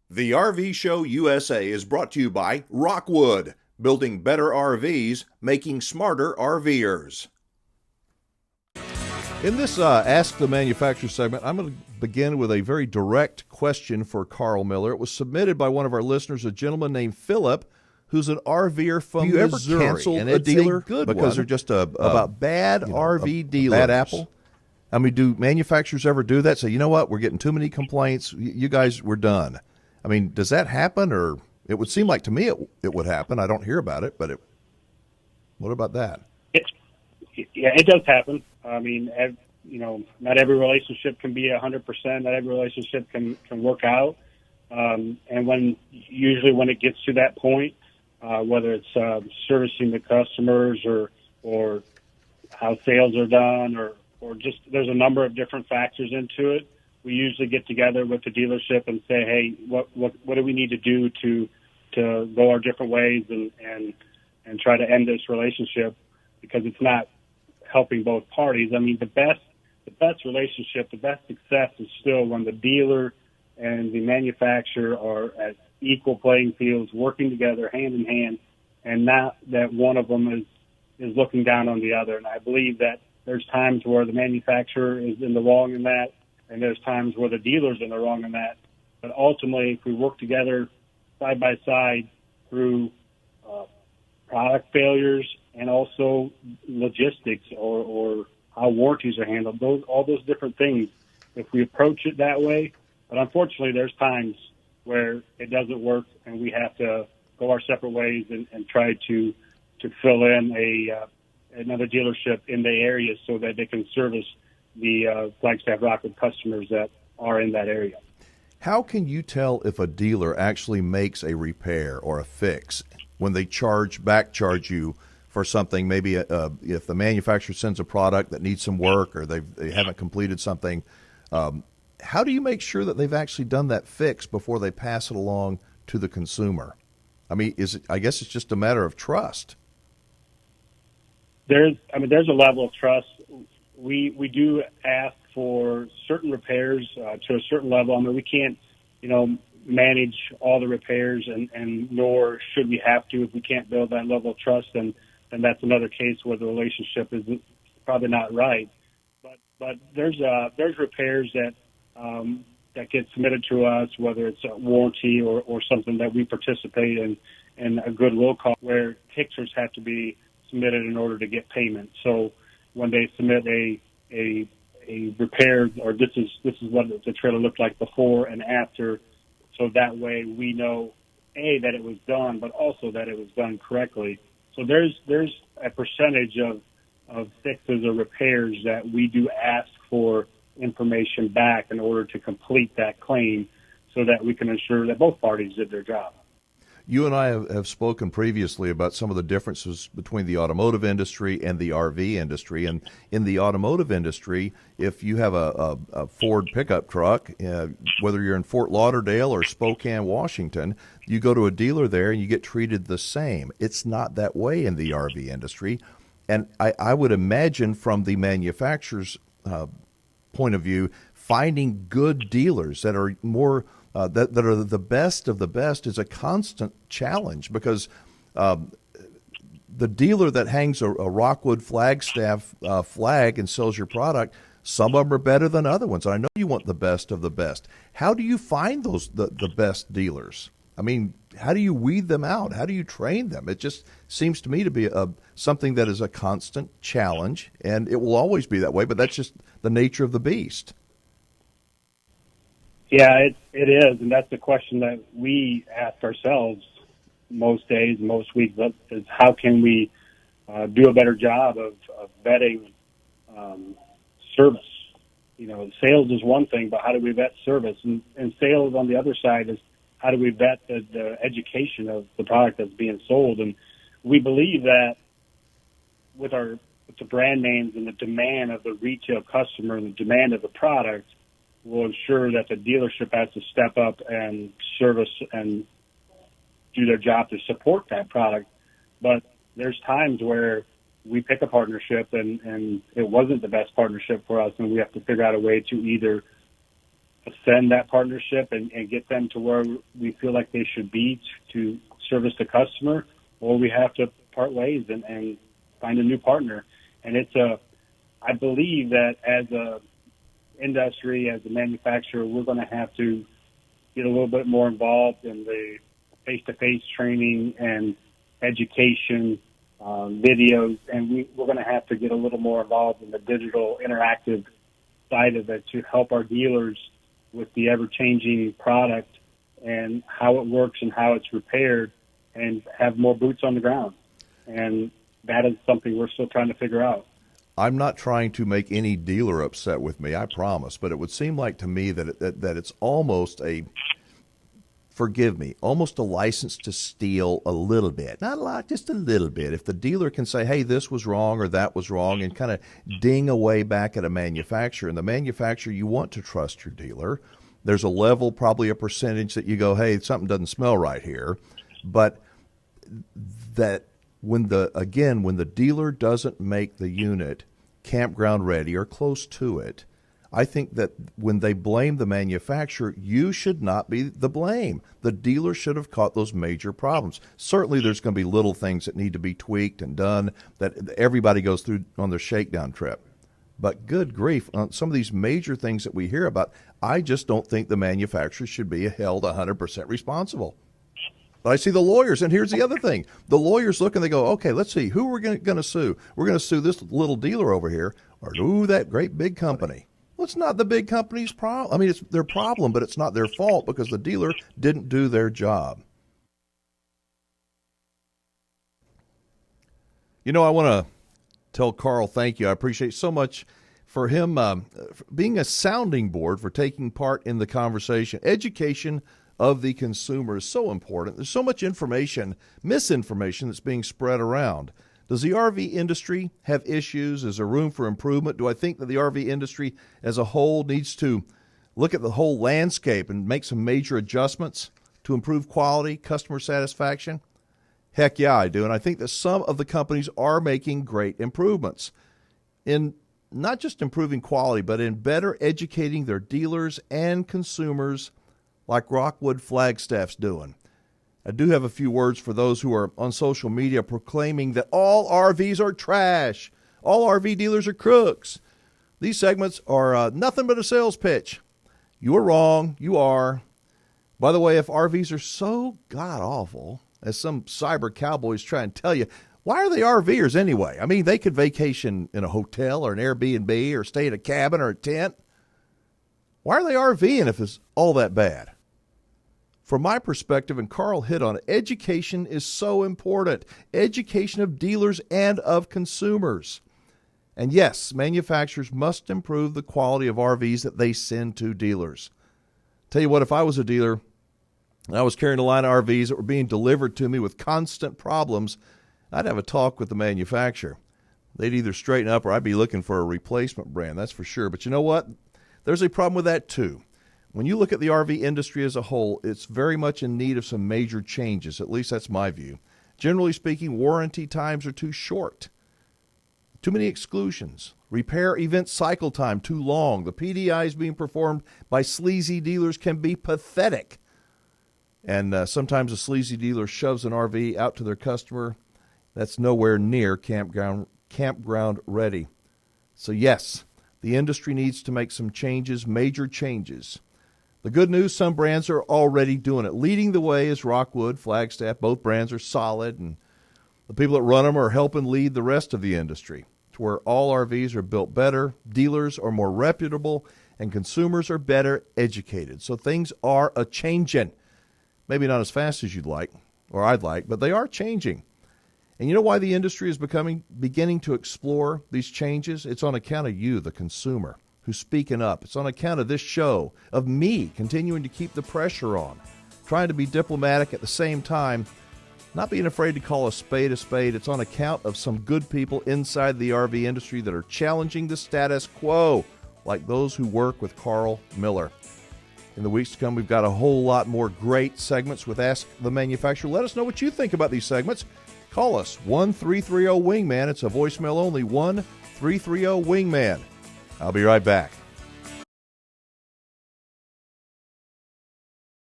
The RV Show USA is brought to you by Rockwood, building better RVs, making smarter RVers. In this Ask the Manufacturer segment, I'm going to begin with a very direct question for Carl Miller. It was submitted by one of our listeners, a gentleman named Philip, who's an RVer from Missouri. Cancel and a dealer because they're just about bad RV dealers? Bad apple? I mean, do manufacturers ever do that? Say, you know what, we're getting too many complaints. You guys, we're done. I mean, does that happen? Or it would seem like to me it would happen. I don't hear about it, but what about that? It does happen. I mean, not every relationship can be 100%. Not every relationship can work out. And usually when it gets to that point, whether it's servicing the customers or how sales are done or just there's a number of different factors into it. We usually get together with the dealership and say, hey, what do we need to do to go our different ways and try to end this relationship because it's not helping both parties. I mean, the best relationship, the best success is still when the dealer and the manufacturer are at equal playing fields, working together hand in hand, and not that one of them is looking down on the other. And I believe that there's times where the manufacturer is in the wrong in that, and there's times where the dealer's in the wrong in that. But ultimately, if we work together side by side through product failures and also logistics or how warranties are handled, all those different things, if we approach it that way. But unfortunately, there's times where it doesn't work, and we have to go our separate ways and try to fill in another dealership in the area so that they can service the Flagstaff Rockwood customers that are in that area. How can you tell if a dealer actually makes a repair or a fix when they back charge you for something? Maybe if the manufacturer sends a product that needs some work or they haven't completed something, how do you make sure that they've actually done that fix before they pass it along to the consumer? I mean, I guess it's just a matter of trust. There's a level of trust. We do ask for certain repairs to a certain level. I mean, we can't, manage all the repairs, and nor should we have to if we can't build that level of trust. And that's another case where the relationship is probably not right. But there's repairs that get submitted to us, whether it's a warranty or something that we participate in a goodwill call, where pictures have to be submitted in order to get payment. So when they submit a repair, or this is what the trailer looked like before and after, so that way we know that it was done, but also that it was done correctly. So there's a percentage of fixes or repairs that we do ask for information back in order to complete that claim, so that we can ensure that both parties did their job. You and I have spoken previously about some of the differences between the automotive industry and the RV industry. And in the automotive industry, if you have a Ford pickup truck, whether you're in Fort Lauderdale or Spokane, Washington, you go to a dealer there and you get treated the same. It's not that way in the RV industry. And I would imagine from the manufacturer's point of view, finding good dealers that are more that are the best of the best is a constant challenge, because the dealer that hangs a Rockwood Flagstaff flag and sells your product, some of them are better than other ones. I know you want the best of the best. How do you find the best dealers? I mean, how do you weed them out? How do you train them? It just seems to me to be something that is a constant challenge, and it will always be that way, but that's just the nature of the beast. Yeah, it is, and that's the question that we ask ourselves most days, most weeks, is how can we do a better job of vetting service? Sales is one thing, but how do we vet service? And sales on the other side is how do we vet the education of the product that's being sold? And we believe that with the brand names and the demand of the retail customer and the demand of the product, will ensure that the dealership has to step up and service and do their job to support that product. But there's times where we pick a partnership and it wasn't the best partnership for us, and we have to figure out a way to either ascend that partnership and get them to where we feel like they should be to service the customer, or we have to part ways and find a new partner. And I believe that as a industry, as a manufacturer, we're going to have to get a little bit more involved in the face-to-face training and education, videos, and we're going to have to get a little more involved in the digital interactive side of it to help our dealers with the ever-changing product and how it works and how it's repaired, and have more boots on the ground. And that is something we're still trying to figure out. I'm not trying to make any dealer upset with me, I promise, but it would seem like to me that it's almost almost a license to steal a little bit. Not a lot, just a little bit. If the dealer can say, hey, this was wrong or that was wrong, and kind of ding away back at a manufacturer, and the manufacturer, you want to trust your dealer. There's a level, probably a percentage that you go, hey, something doesn't smell right here. But that when the dealer doesn't make the unit campground ready or close to it, I think that when they blame the manufacturer, you should not be the blame. The dealer should have caught those major problems. Certainly there's going to be little things that need to be tweaked and done that everybody goes through on their shakedown trip. But good grief, on some of these major things that we hear about, I just don't think the manufacturer should be held 100% responsible. But I see the lawyers, and here's the other thing. The lawyers look and they go, okay, let's see, who we're going to sue? We're going to sue this little dealer over here, or that great big company. Well, it's not the big company's problem. I mean, it's their problem, but it's not their fault because the dealer didn't do their job. You know, I want to tell Carl thank you. I appreciate so much for him being a sounding board for taking part in the conversation. Education of the consumer is so important. There's so much misinformation that's being spread around. Does the RV industry have issues? Is there room for improvement? Do I think that the RV industry as a whole needs to look at the whole landscape and make some major adjustments to improve quality, customer satisfaction? Heck yeah, I do. And I think that some of the companies are making great improvements in not just improving quality, but in better educating their dealers and consumers like Rockwood Flagstaff's doing. I do have a few words for those who are on social media proclaiming that all RVs are trash. All RV dealers are crooks. These segments are nothing but a sales pitch. You are wrong. You are. By the way, if RVs are so god-awful, as some cyber cowboys try and tell you, why are they RVers anyway? I mean, they could vacation in a hotel or an Airbnb or stay in a cabin or a tent. Why are they RVing if it's all that bad? From my perspective, and Carl hit on it, education is so important. Education of dealers and of consumers. And yes, manufacturers must improve the quality of RVs that they send to dealers. Tell you what, if I was a dealer and I was carrying a line of RVs that were being delivered to me with constant problems, I'd have a talk with the manufacturer. They'd either straighten up or I'd be looking for a replacement brand, that's for sure. But you know what? There's a problem with that too. When you look at the RV industry as a whole, it's very much in need of some major changes. At least that's my view. Generally speaking, warranty times are too short. Too many exclusions. Repair event cycle time too long. The PDIs being performed by sleazy dealers can be pathetic. And sometimes a sleazy dealer shoves an RV out to their customer that's nowhere near campground ready. So yes, the industry needs to make some changes, major changes. The good news, some brands are already doing it. Leading the way is Rockwood, Flagstaff. Both brands are solid, and the people that run them are helping lead the rest of the industry to where all RVs are built better, dealers are more reputable, and consumers are better educated. So things are a-changing. Maybe not as fast as you'd like, or I'd like, but they are changing. And you know why the industry is beginning to explore these changes? It's on account of you, the consumer, who's speaking up. It's on account of this show, of me continuing to keep the pressure on, trying to be diplomatic at the same time, not being afraid to call a spade a spade. It's on account of some good people inside the RV industry that are challenging the status quo, like those who work with Carl Miller. In the weeks to come, we've got a whole lot more great segments with Ask the Manufacturer. Let us know what you think about these segments. Call us, 1-330-WINGMAN. It's a voicemail only, 1-330-WINGMAN. I'll be right back.